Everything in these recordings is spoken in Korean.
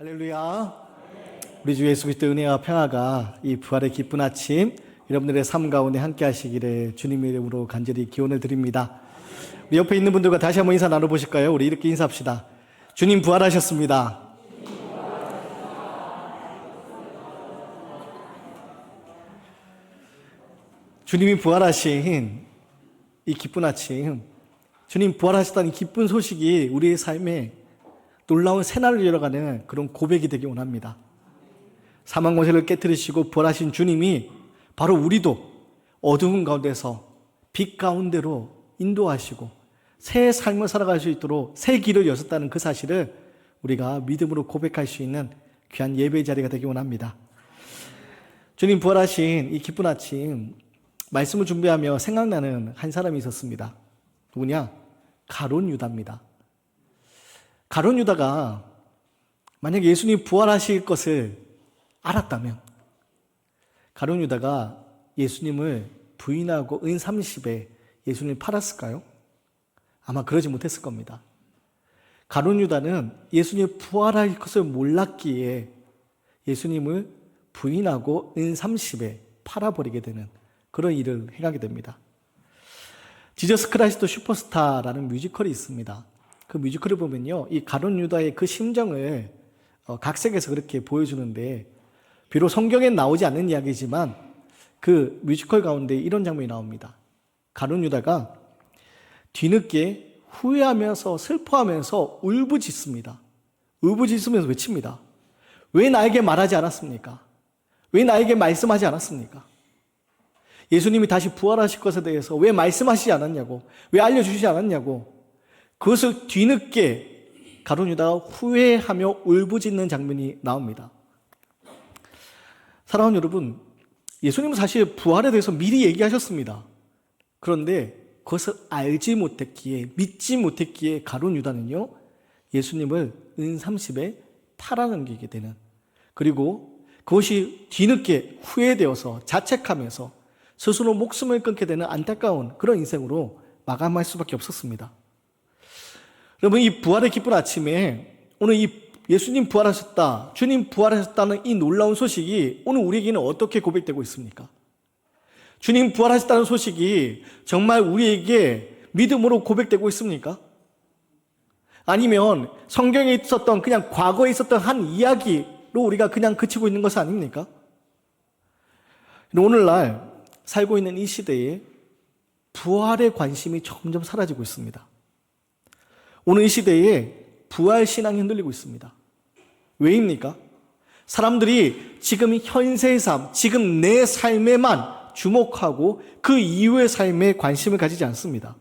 할렐루야. 우리 주 예수 그리스도의 은혜와 평화가 이 부활의 기쁜 아침 여러분들의 삶 가운데 함께 하시기를 주님의 이름으로 간절히 기원을 드립니다. 우리 옆에 있는 분들과 다시 한번 인사 나눠보실까요? 우리 이렇게 인사합시다. 주님 부활하셨습니다. 주님이 부활하신 이 기쁜 아침, 주님 부활하셨다는 이 기쁜 소식이 우리의 삶에 놀라운 새날을 열어가는 그런 고백이 되기 원합니다. 사망 권세를 깨뜨리시고 부활하신 주님이 바로 우리도 어두운 가운데서 빛 가운데로 인도하시고 새 삶을 살아갈 수 있도록 새 길을 여셨다는 그 사실을 우리가 믿음으로 고백할 수 있는 귀한 예배의 자리가 되기 원합니다. 주님 부활하신 이 기쁜 아침, 말씀을 준비하며 생각나는 한 사람이 있었습니다. 누구냐? 가룟 유다입니다. 가룟 유다가 만약 예수님 부활하실 것을 알았다면 가룟 유다가 예수님을 부인하고 은 30에 예수님을 팔았을까요? 아마 그러지 못했을 겁니다. 가룟 유다는 예수님이 부활할 것을 몰랐기에 예수님을 부인하고 은 30에 팔아버리게 되는 그런 일을 행하게 됩니다. 지저스 크라이스트 슈퍼스타라는 뮤지컬이 있습니다. 그 뮤지컬을 보면요, 이 가룟 유다의 그 심정을 각색해서 그렇게 보여주는데, 비록 성경엔 나오지 않는 이야기지만 그 뮤지컬 가운데 이런 장면이 나옵니다. 가룟 유다가 뒤늦게 후회하면서 슬퍼하면서 울부짖습니다. 울부짖으면서 외칩니다. 왜 나에게 말하지 않았습니까? 왜 나에게 말씀하지 않았습니까? 예수님이 다시 부활하실 것에 대해서 왜 말씀하시지 않았냐고, 왜 알려주시지 않았냐고, 그것을 뒤늦게 가룟 유다가 후회하며 울부짖는 장면이 나옵니다. 사랑하는 여러분, 예수님은 사실 부활에 대해서 미리 얘기하셨습니다. 그런데 그것을 알지 못했기에, 믿지 못했기에 가룟 유다는요, 예수님을 은 30에 팔아넘기게 되는, 그리고 그것이 뒤늦게 후회되어서 자책하면서 스스로 목숨을 끊게 되는 안타까운 그런 인생으로 마감할 수밖에 없었습니다. 여러분, 이 부활의 기쁜 아침에 오늘 이 예수님 부활하셨다, 주님 부활하셨다는 이 놀라운 소식이 오늘 우리에게는 어떻게 고백되고 있습니까? 주님 부활하셨다는 소식이 정말 우리에게 믿음으로 고백되고 있습니까? 아니면 성경에 있었던 그냥 과거에 있었던 한 이야기로 우리가 그냥 그치고 있는 것이 아닙니까? 오늘날 살고 있는 이 시대에 부활의 관심이 점점 사라지고 있습니다. 오늘 이 시대에 부활 신앙이 흔들리고 있습니다. 왜입니까? 사람들이 지금 현세의 삶, 지금 내 삶에만 주목하고 그 이후의 삶에 관심을 가지지 않습니다.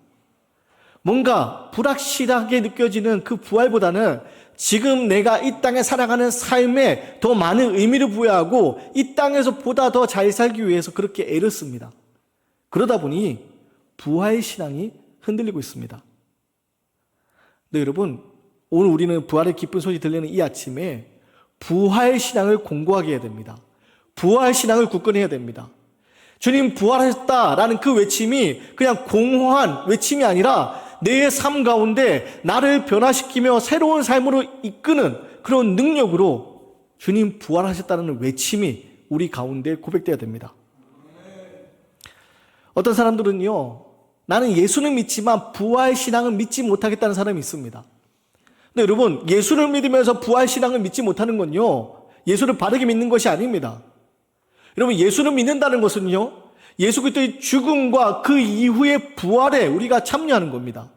뭔가 불확실하게 느껴지는 그 부활보다는 지금 내가 이 땅에 살아가는 삶에 더 많은 의미를 부여하고 이 땅에서 보다 더 잘 살기 위해서 그렇게 애를 씁니다. 그러다 보니 부활 신앙이 흔들리고 있습니다. 네, 여러분, 오늘 우리는 부활의 기쁜 소식이 들리는 이 아침에 부활 신앙을 공고하게 해야 됩니다. 부활 신앙을 굳건히 해야 됩니다. 주님 부활하셨다라는 그 외침이 그냥 공허한 외침이 아니라 내 삶 가운데 나를 변화시키며 새로운 삶으로 이끄는 그런 능력으로 주님 부활하셨다는 외침이 우리 가운데 고백되어야 됩니다. 어떤 사람들은요, 나는 예수는 믿지만 부활 신앙은 믿지 못하겠다는 사람이 있습니다. 근데 여러분, 예수를 믿으면서 부활 신앙을 믿지 못하는 건요, 예수를 바르게 믿는 것이 아닙니다. 여러분, 예수를 믿는다는 것은요, 예수 그리스도의 죽음과 그 이후의 부활에 우리가 참여하는 겁니다.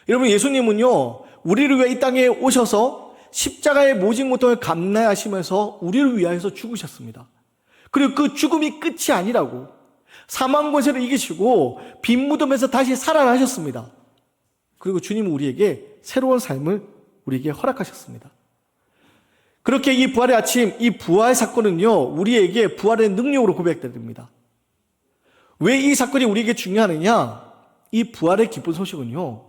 여러분, 예수님은요, 우리를 위해 이 땅에 오셔서 십자가의 모진 고통을 감내하시면서 우리를 위하여서 죽으셨습니다. 그리고 그 죽음이 끝이 아니라고, 사망 권세를 이기시고 빈 무덤에서 다시 살아나셨습니다. 그리고 주님은 우리에게 새로운 삶을 우리에게 허락하셨습니다. 그렇게 이 부활의 아침, 이 부활 사건은요, 우리에게 부활의 능력으로 고백됩니다. 왜 이 사건이 우리에게 중요하느냐? 이 부활의 기쁜 소식은요,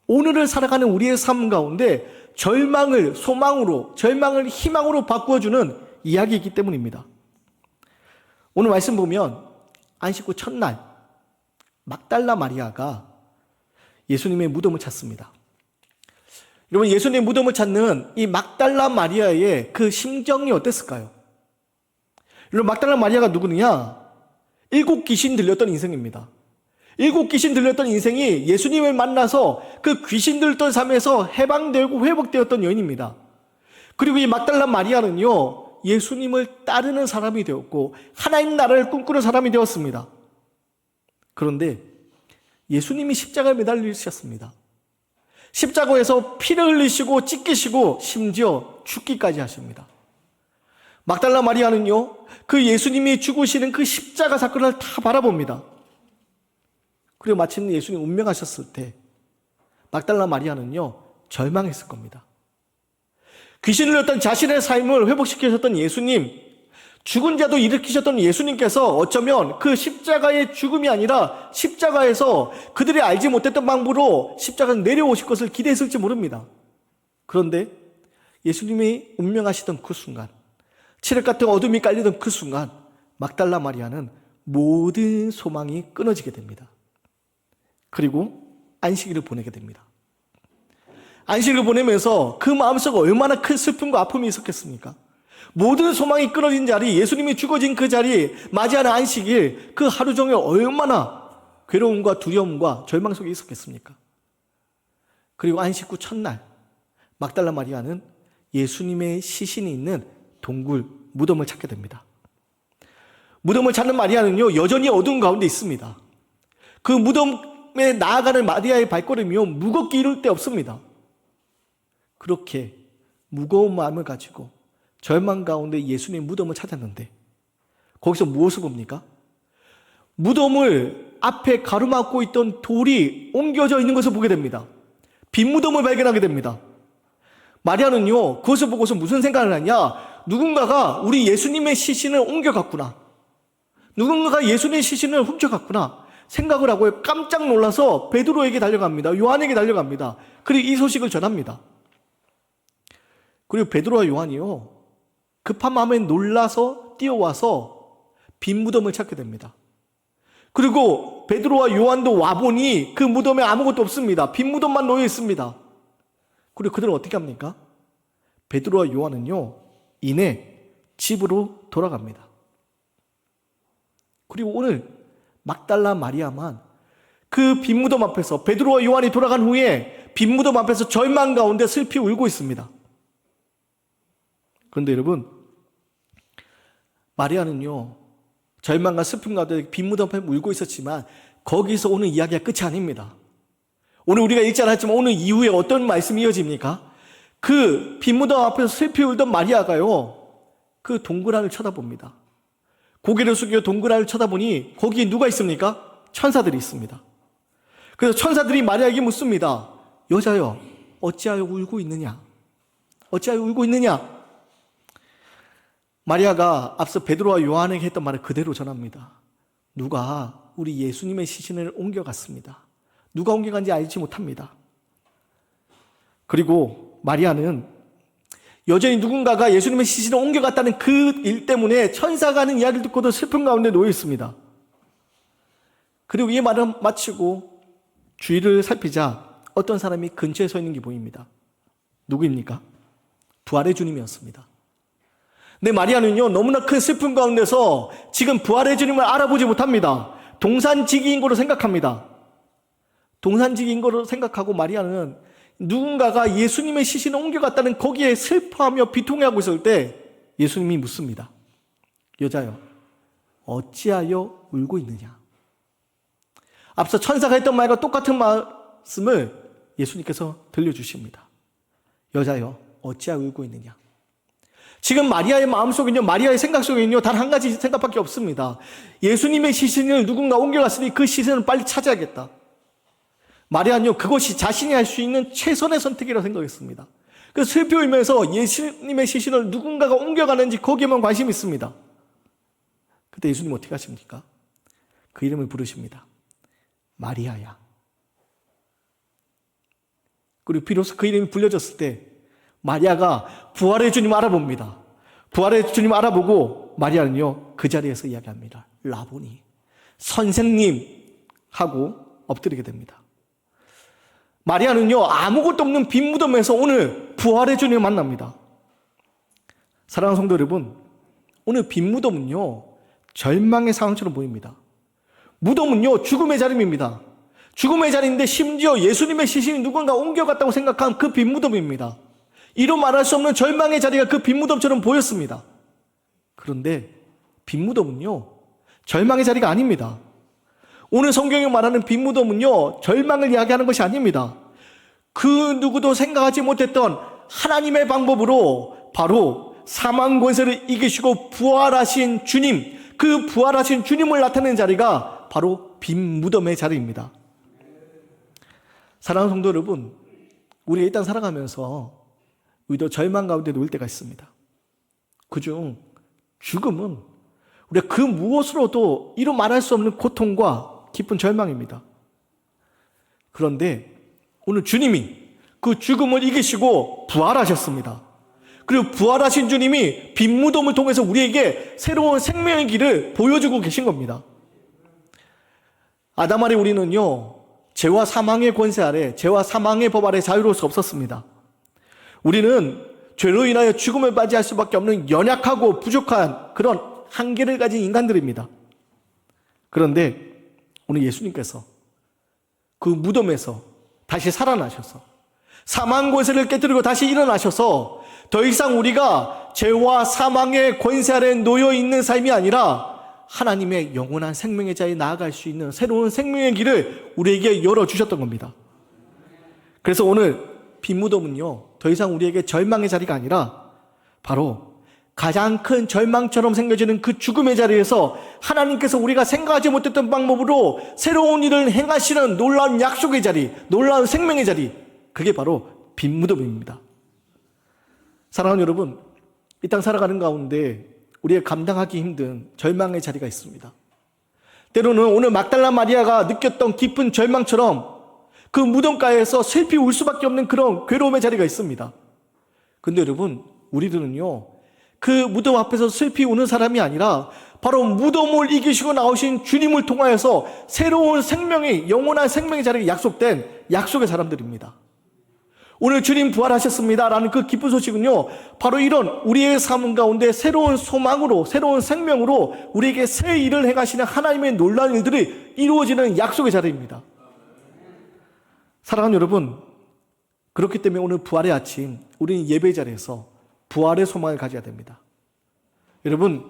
오늘을 살아가는 우리의 삶 가운데 절망을 소망으로, 절망을 희망으로 바꾸어주는 이야기이기 때문입니다. 오늘 말씀 보면 안식 후 첫날 막달라 마리아가 예수님의 무덤을 찾습니다. 여러분, 예수님의 무덤을 찾는 이 막달라 마리아의 그 심정이 어땠을까요? 여러분, 막달라 마리아가 누구느냐? 7 귀신 들렸던 인생입니다. 7 귀신 들렸던 인생이 예수님을 만나서 그 귀신 들던 삶에서 해방되고 회복되었던 여인입니다. 그리고 이 막달라 마리아는요, 예수님을 따르는 사람이 되었고 하나님 나라를 꿈꾸는 사람이 되었습니다. 그런데 예수님이 십자가에 매달리셨습니다. 십자가에서 피를 흘리시고 찢기시고 심지어 죽기까지 하십니다. 막달라 마리아는요, 그 예수님이 죽으시는 그 십자가 사건을 다 바라봅니다. 그리고 마침내 예수님 운명하셨을 때 막달라 마리아는요, 절망했을 겁니다. 귀신을 들렸던 자신의 삶을 회복시키셨던 예수님, 죽은 자도 일으키셨던 예수님께서 어쩌면 그 십자가의 죽음이 아니라 십자가에서 그들이 알지 못했던 방법으로 십자가에 내려오실 것을 기대했을지 모릅니다. 그런데 예수님이 운명하시던 그 순간, 칠흑 같은 어둠이 깔리던 그 순간, 막달라 마리아는 모든 소망이 끊어지게 됩니다. 그리고 안식일을 보내게 됩니다. 안식일을 보내면서 그 마음속에 얼마나 큰 슬픔과 아픔이 있었겠습니까? 모든 소망이 끊어진 자리, 예수님이 죽어진 그 자리, 맞이하는 안식일, 그 하루 종일 얼마나 괴로움과 두려움과 절망 속에 있었겠습니까? 그리고 안식 후 첫날, 막달라 마리아는 예수님의 시신이 있는 동굴, 무덤을 찾게 됩니다. 무덤을 찾는 마리아는요, 여전히 어두운 가운데 있습니다. 그 무덤에 나아가는 마리아의 발걸음이요, 무겁게 이룰 데 없습니다. 그렇게 무거운 마음을 가지고 절망 가운데 예수님의 무덤을 찾았는데 거기서 무엇을 봅니까? 무덤을 앞에 가로막고 있던 돌이 옮겨져 있는 것을 보게 됩니다. 빈 무덤을 발견하게 됩니다. 마리아는요, 그것을 보고서 무슨 생각을 하냐? 누군가가 우리 예수님의 시신을 옮겨갔구나. 누군가가 예수님의 시신을 훔쳐갔구나. 생각을 하고 깜짝 놀라서 베드로에게 달려갑니다. 요한에게 달려갑니다. 그리고 이 소식을 전합니다. 그리고 베드로와 요한이요, 급한 마음에 놀라서 뛰어와서 빈 무덤을 찾게 됩니다. 그리고 베드로와 요한도 와보니 그 무덤에 아무것도 없습니다. 빈 무덤만 놓여 있습니다. 그리고 그들은 어떻게 합니까? 베드로와 요한은요, 이내 집으로 돌아갑니다. 그리고 오늘 막달라 마리아만 그 빈 무덤 앞에서, 베드로와 요한이 돌아간 후에 빈 무덤 앞에서 절망 가운데 슬피 울고 있습니다. 그런데 여러분, 마리아는요, 절망과 슬픔 가운데 빈 무덤 앞에 울고 있었지만 거기서 오늘 이야기가 끝이 아닙니다. 오늘 우리가 읽지 않았지만 오늘 이후에 어떤 말씀이 이어집니까? 그 빈 무덤 앞에서 슬피 울던 마리아가요, 그 동굴 안을 쳐다봅니다. 고개를 숙여 동굴 안을 쳐다보니 거기에 누가 있습니까? 천사들이 있습니다. 그래서 천사들이 마리아에게 묻습니다. 여자여, 어찌하여 울고 있느냐? 어찌하여 울고 있느냐? 마리아가 앞서 베드로와 요한에게 했던 말을 그대로 전합니다. 누가 우리 예수님의 시신을 옮겨갔습니다. 누가 옮겨간지 알지 못합니다. 그리고 마리아는 여전히 누군가가 예수님의 시신을 옮겨갔다는 그 일 때문에 천사가 하는 이야기를 듣고도 슬픔 가운데 놓여 있습니다. 그리고 이 말을 마치고 주위를 살피자 어떤 사람이 근처에 서 있는 게 보입니다. 누구입니까? 부활의 주님이었습니다. 근데 마리아는요, 너무나 큰 슬픔 가운데서 지금 부활의 주님을 알아보지 못합니다. 동산지기인 거로 생각합니다. 동산지기인 거로 생각하고 마리아는 누군가가 예수님의 시신을 옮겨갔다는 거기에 슬퍼하며 비통해하고 있을 때 예수님이 묻습니다. 여자여, 어찌하여 울고 있느냐? 앞서 천사가 했던 말과 똑같은 말씀을 예수님께서 들려주십니다. 여자여, 어찌하여 울고 있느냐? 지금 마리아의 마음속에는요, 마리아의 생각 속에는요, 단 한 가지 생각밖에 없습니다. 예수님의 시신을 누군가 옮겨갔으니 그 시신을 빨리 찾아야겠다. 마리아는요, 그것이 자신이 할 수 있는 최선의 선택이라고 생각했습니다. 그래서 슬피 울면서 예수님의 시신을 누군가가 옮겨가는지 거기에만 관심이 있습니다. 그때 예수님 어떻게 하십니까? 그 이름을 부르십니다. 마리아야. 그리고 비로소 그 이름이 불려졌을 때 마리아가 부활의 주님을 알아봅니다. 부활의 주님을 알아보고 마리아는요, 그 자리에서 이야기합니다. 라보니, 선생님 하고 엎드리게 됩니다. 마리아는요, 아무것도 없는 빈 무덤에서 오늘 부활의 주님을 만납니다. 사랑하는 성도 여러분, 오늘 빈 무덤은요, 절망의 상황처럼 보입니다. 무덤은요, 죽음의 자리입니다. 죽음의 자리인데 심지어 예수님의 시신이 누군가 옮겨갔다고 생각한 그 빈 무덤입니다. 이로 말할 수 없는 절망의 자리가 그 빈 무덤처럼 보였습니다. 그런데 빈 무덤은요, 절망의 자리가 아닙니다. 오늘 성경이 말하는 빈 무덤은요, 절망을 이야기하는 것이 아닙니다. 그 누구도 생각하지 못했던 하나님의 방법으로 바로 사망 권세를 이기시고 부활하신 주님, 그 부활하신 주님을 나타내는 자리가 바로 빈 무덤의 자리입니다. 사랑하는 성도 여러분, 우리가 일단 살아가면서 우리도 절망 가운데 놓일 때가 있습니다. 그중 죽음은 우리가 그 무엇으로도 이루 말할 수 없는 고통과 깊은 절망입니다. 그런데 오늘 주님이 그 죽음을 이기시고 부활하셨습니다. 그리고 부활하신 주님이 빈 무덤을 통해서 우리에게 새로운 생명의 길을 보여주고 계신 겁니다. 아담 아래 우리는요, 죄와 사망의 권세 아래, 죄와 사망의 법 아래 자유로울 수 없었습니다. 우리는 죄로 인하여 죽음을 맞이할 수밖에 없는 연약하고 부족한 그런 한계를 가진 인간들입니다. 그런데 오늘 예수님께서 그 무덤에서 다시 살아나셔서 사망 권세를 깨뜨리고 다시 일어나셔서 더 이상 우리가 죄와 사망의 권세 아래 놓여 있는 삶이 아니라 하나님의 영원한 생명의 자리에 나아갈 수 있는 새로운 생명의 길을 우리에게 열어주셨던 겁니다. 그래서 오늘 빈 무덤은요, 더 이상 우리에게 절망의 자리가 아니라 바로 가장 큰 절망처럼 생겨지는 그 죽음의 자리에서 하나님께서 우리가 생각하지 못했던 방법으로 새로운 일을 행하시는 놀라운 약속의 자리, 놀라운 생명의 자리, 그게 바로 빈 무덤입니다. 사랑하는 여러분, 이 땅 살아가는 가운데 우리가 감당하기 힘든 절망의 자리가 있습니다. 때로는 오늘 막달라 마리아가 느꼈던 깊은 절망처럼 그 무덤가에서 슬피 울 수밖에 없는 그런 괴로움의 자리가 있습니다. 근데 여러분, 우리들은요, 그 무덤 앞에서 슬피 우는 사람이 아니라 바로 무덤을 이기시고 나오신 주님을 통하여서 새로운 생명의, 영원한 생명의 자리가 약속된 약속의 사람들입니다. 오늘 주님 부활하셨습니다 라는 그 기쁜 소식은요, 바로 이런 우리의 삶 가운데 새로운 소망으로, 새로운 생명으로 우리에게 새 일을 행하시는 하나님의 놀라운 일들이 이루어지는 약속의 자리입니다. 사랑하는 여러분, 그렇기 때문에 오늘 부활의 아침, 우리는 예배 자리에서 부활의 소망을 가져야 됩니다. 여러분,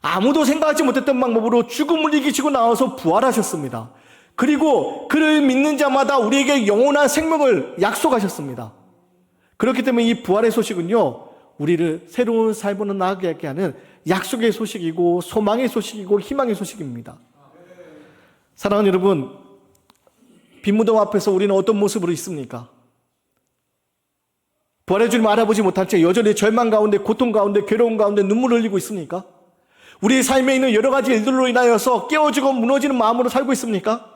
아무도 생각하지 못했던 방법으로 죽음을 이기시고 나와서 부활하셨습니다. 그리고 그를 믿는 자마다 우리에게 영원한 생명을 약속하셨습니다. 그렇기 때문에 이 부활의 소식은요, 우리를 새로운 삶으로 나아가게 하는 약속의 소식이고 소망의 소식이고 희망의 소식입니다. 사랑하는 여러분, 빈 무덤 앞에서 우리는 어떤 모습으로 있습니까? 부활의 주님 알아보지 못한 채 여전히 절망 가운데, 고통 가운데, 괴로움 가운데 눈물을 흘리고 있습니까? 우리 삶에 있는 여러 가지 일들로 인하여서 깨어지고 무너지는 마음으로 살고 있습니까?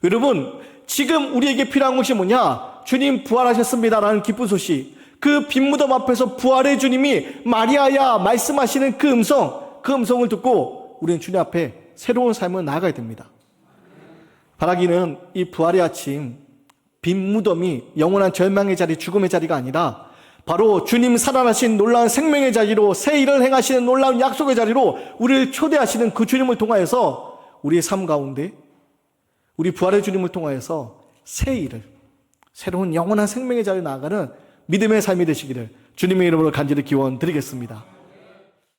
여러분, 지금 우리에게 필요한 것이 뭐냐? 주님 부활하셨습니다라는 기쁜 소식, 그 빈 무덤 앞에서 부활의 주님이 마리아야 말씀하시는 그 음성을 듣고 우리는 주님 앞에 새로운 삶을 나아가야 됩니다. 바라기는 이 부활의 아침, 빈 무덤이 영원한 절망의 자리, 죽음의 자리가 아니라 바로 주님 살아나신 놀라운 생명의 자리로, 새 일을 행하시는 놀라운 약속의 자리로 우리를 초대하시는 그 주님을 통하여서 우리의 삶 가운데, 우리 부활의 주님을 통하여서 새 일을, 새로운 영원한 생명의 자리에 나아가는 믿음의 삶이 되시기를 주님의 이름으로 간절히 기원 드리겠습니다.